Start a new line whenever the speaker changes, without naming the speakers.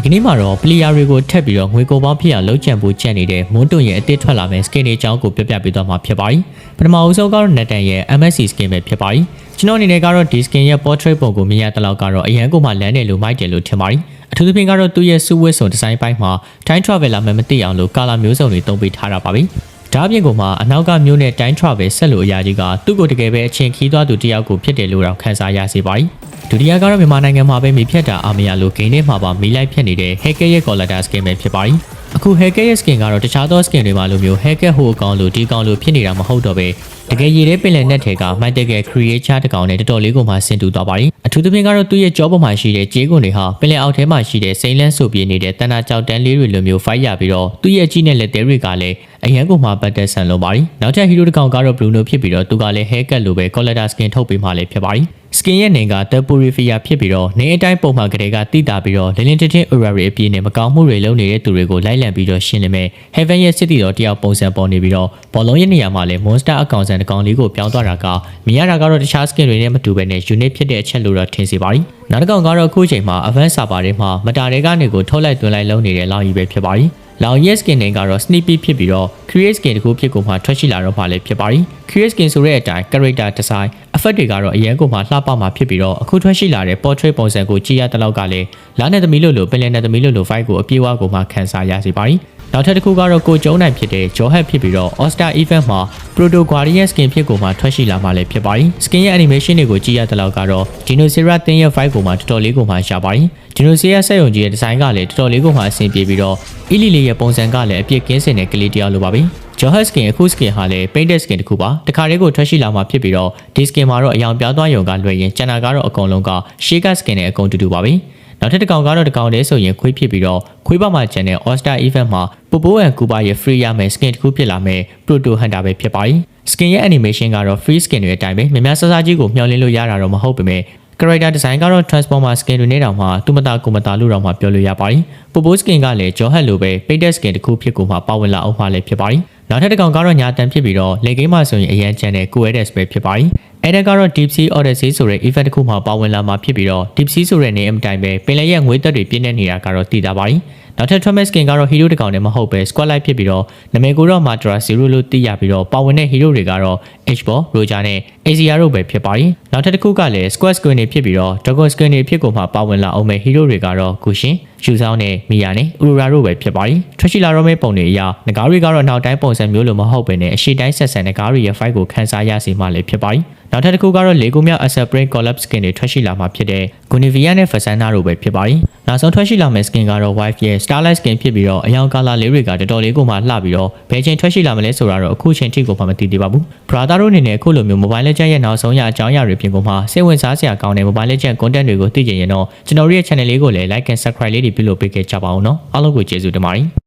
ကနေ့မှာတော့ player တွေကိုထပ်ပြီးတော့ငွေကုန်ပေါင်းဖြစ်အောင်လှုပ်ကြံဖို့ကြံနေတဲ့မွန်းတွန်ရဲ့အသစ်ထွက်လာမယ့် skin တွေအကြောင်းကိုပြပြပေးသွားမှာဖြစ်ပါတယ်။ပထမအဆုံးကတော့ Nathan ရဲ့ MSC skin ပဲဖြစ်ပါတယ်။ကျွန်တော်အနေနဲ့ကတော့ဒီ skin ရဲ့ portrait ပုံကိုမြင်ရတဲ့လောက်ကတော့အရန်ကိုမှလမ်းတယ်လို့မိုက်တယ်လို့ထင်ပါတယ်။အထူးသဖြင့်ကတော့သူ့ရဲ့စုဝတ်စုံဒီဇိုင်းပိုင်းမှာ time traveler မှမသိအောင်လို့ color မျိုးစုံတွေသုံးပေးထားတာပါပဲ။ဒါအပြင်ကမှအနောက်ကမျိုးနဲ့ time travel ဆက်လို့အရာကြီးကသူ့ကိုတကယ်ပဲအချင်းခီးသွားသူတယောက်ကိုဖြစ်တယ်လို့တော့ခန်းစားရစေပါတယ်။ဒုတိယကတော့မြန်မာနိုင်ငံမှာပဲမိဖြတ်တာအာမရလို့ဂိမ်းထဲမှာပါမီလိုက်ဖြစ်နေတဲ့ hacker ရဲ့ collector skin ပဲဖြစ်ပါတယ်။အခု hacker ရဲ့ skin ကတော့တခြားသော skin တွေမှာလိုမျိုး hacker ဟိုအကောင်လို့ဒီကောင်လို့ဖြစ်နေတာမဟုတ်တော့ပဲတကယ်ရည်တဲ့ပင်လယ်နက်ထဲကမိုက်တကယ် creature တကောင်နဲ့တော်တော်လေးကိုမှဆင်တူသွားပါတယ်။အထူးသဖြင့်ကတော့သူ့ရဲ့ကြောပေါ်မှာရှိတဲ့ကြေးကွန်တွေဟာပင်လယ်အောက်ထဲမှာရှိတဲ့စိမ့်လန်းဆိုပြေနေတဲ့တန်တာကြောက်တန်းလေးတွေလိုမျိုး fight ရပြီးတော့သူ့ရဲ့ကြီးနဲ့လက်သေးတွေကလည်းအရန်ကိုမှပတ်သက်ဆန်လုံးပါတယ်။နောက်ထပ် hero တကောင်ကတော့ Bruno ဖြစ်ပြီးတော့သူကလည်း hacker လိုပဲ collector skin ထုတ်ပေးမှလည်းဖြစ်ပါတယ်။ skin ရဲ့နေက The Purifier ဖြစ်ပြီးတော့နေအတိုင်းပုံမှန်ကလေးကတိတာပြီးတော့လင်းလင်းတင်းတင်း aura တွေအပြည့်နဲ့မကောင်းမှုတွေလုပ်နေတဲ့သူတွေကိုလိုက်လံပြီးတော့ရှင်းလင်းမဲ့ Heaven ရဲ့စစ်တီတော်တယောက်ပုံစံပေါ်နေပြီးတော့ဘောလုံးရဲ့နေရာမှာလည်း monster အကောင်စံတကောင်လေးကိုပြောင်းသွားတာကမြင်ရတာကတော့တခြား skin တွေနဲ့မတူဘဲနဲ့ unique ဖြစ်တဲ့အချက်လို့တော့ထင်စီပါတယ်။နောက်တစ်ကောင်ကတော့အခုချိန်မှာ advanced server တွေမှာမတာတွေကနေကိုထုတ်လိုက်သွင်းလိုက်လုပ်နေတဲ့လောင်ကြီးပဲဖြစ်ပါတယ်။လောင်ရဲ့ skin တွေကတော့ sneaky ဖြစ်ပြီးတော့ create skin တခုဖြစ်ကိုမှထွက်ရှိလာတော့မှလည်းဖြစ်ပါတယ်။ create skin ဆိုတဲ့အတိုင်း character design effect တွေကတော့အရင်ကမှလှပမှဖြစ်ပြီးတော့အခုထွက်ရှိလာတဲ့ portrait ပုံစံကိုကြည့်ရတဲ့လောက်ကလည်းလာနဲ့သမီးလို့ပင်လယ်နဲ့သမီးလို့ vibe ကိုအပြည့်အဝကိုမှခန်းစားရစေပါတယ်။နောက်ထပ်တစ်ခုကတော့ကိုကျုံးနိုင်ဖြစ်တဲ့ Johat ဖြစ်ပြီးတော့ All-Star Event မှာ Proto Guardian skin ဖြစ်ကိုမှထွက်ရှိလာမှလည်းဖြစ်ပါတယ်။ skin ရဲ့ animation တွေကိုကြည့်ရတဲ့လောက်ကတော့ Dinosaur တင်းရဲ့ vibe ကိုမှတော်တော်လေးကိုမှရှာပါတယ်။ Dinosaur စက်ရုံကြီးရဲ့ design ကလည်းတော်တော်လေးကိုမှအဆင်ပြေပြီးတော့ Illy လေးရဲ့ပုံစံကလည်းအပြည့်ကင်းစင်တဲ့ကလေးတယောက်လိုပါပဲ။ Johat skin အခု skin ဟာလည်း painted skin တခုပါ။တခါလေးကိုထွက်ရှိလာမှဖြစ်ပြီးတော့ဒီ skin မှာတော့အယောင်ပြောင်းသွားရုံကလွှဲရင်ကျန်တာကတော့အကုန်လုံးက Shaker skin နဲ့အကုန်တူတူပါပဲ။နောက်ထပ်တစ်ကောင်ကတော့တစ်ကောင်တည်းဆိုရင်ခွေးဖြစ်ပြီးတော့ခွေးဘက်မှာကျန်တဲ့ All-Star Event မှာပိုပိုအန်ကူပါရဲ့ free ရမယ် skin တခုဖြစ်လာမယ် Proto Hunter ပဲဖြစ်ပါတယ်။ skin ရဲ့ animation ကတော့ free skin တွေအတိုင်းပဲမြမဆဆကြီးကိုမျှော်လင့်လို့ရတာတော့မဟုတ်ပေမဲ့ character design ကတော့ transformer skin တွေနဲ့တောင်မှသူမတာကိုမတာလို့တော့မှပြောလို့ရပါတယ်။ပိုပို skin ကလည်း Johat လိုပဲ painted skin တခုဖြစ်ကိုမှပါဝင်လာအောင်မှလည်းဖြစ်ပါတယ်။နောက်ထပ်တစ်ကောင်ကတော့ညာတန်ဖြစ်ပြီးတော့လေကိန်းမှာဆိုရင်အရန်ချန်တဲ့ Coedes ပဲဖြစ်ပါတယ်။အဲ့ဒါကတော့ Deep Sea Odyssey ဆိုတဲ့ event တစ်ခုမှပါဝင်လာမှာဖြစ်ပြီးတော့ Deep Sea ဆိုတဲ့ name အတိုင်းပဲပင်လယ်ရဲ့ငွေသက်တွေပြည့်နေနေတာကတော့သိတာပါတယ်။နောက်ထပ် Thomas Skin ကတော့ hero တစ်ကောင်နဲ့မဟုတ်ပဲ squad light ဖြစ်ပြီးတော့နာမည်ကိုတော့ Matra Zero လို့သိရပြီးတော့ပါဝင်တဲ့ hero တွေကတော့ H-Ball, Roger နဲ့ Asia တို့ပဲဖြစ်ပါတယ်။နောက်ထပ်တစ်ခုကလည်း squad skin တွေဖြစ်ပြီးတော့ Dragon skin တွေဖြစ်ကိုမှပါဝင်လာအောင်မဲ့ hero တွေကတော့ Gushin, Shuzao နဲ့ Mia နဲ့ Aurora တို့ပဲဖြစ်ပါတယ်။ထွက်ရှိလာတော့မဲ့ပုံတွေအရငကားတွေကတော့နောက်တိုင်းပုံစံမျိုးလိုမဟုတ်ပဲနဲ့အရှိတိုင်းဆက်ဆံငကားတွေရဲ့ fight ကိုခန်းစားရစေမှလည်းဖြစ်ပါတယ်။နောက်ထပ်တစ်ခုကတော့လေကိုမြောက် Asset Brain Collab skin တွေထွက်ရှိလာမှာဖြစ်တဲ့ Gunivia နဲ့ Fasana တို့ပဲဖြစ်ပါတယ်။နောက်ဆုံးထွက်ရှိလာမယ့် skin ကတော့ Wife ရဲ့ Starlight skin ဖြစ်ပြီးတော့အယောင် color လေးတွေကတော်တော်လေးကိုမှလှပြီးတော့ဘယ်ချိန်ထွက်ရှိလာမလဲဆိုတာတော့အခုချိန်ထိကိုမှမသိသေးပါဘူး။ Brother တို့အနေနဲ့အခုလိုမျိုး Mobile Legends ရဲ့နောက်ဆုံးရအကြောင်းအရာတွေပြင်ကုန်မှာစိတ်ဝင်စားစရာကောင်းတဲ့ Mobile Legends content တွေကိုသိချင်ရင်တော့ကျွန်တော်တို့ရဲ့ channel လေးကိုလည်း like and subscribe လေးတွေပြုလုပ်ပေးခဲ့ကြပါဦးနော်။အားလုံးကိုကျေးဇူးတင်ပါတယ်။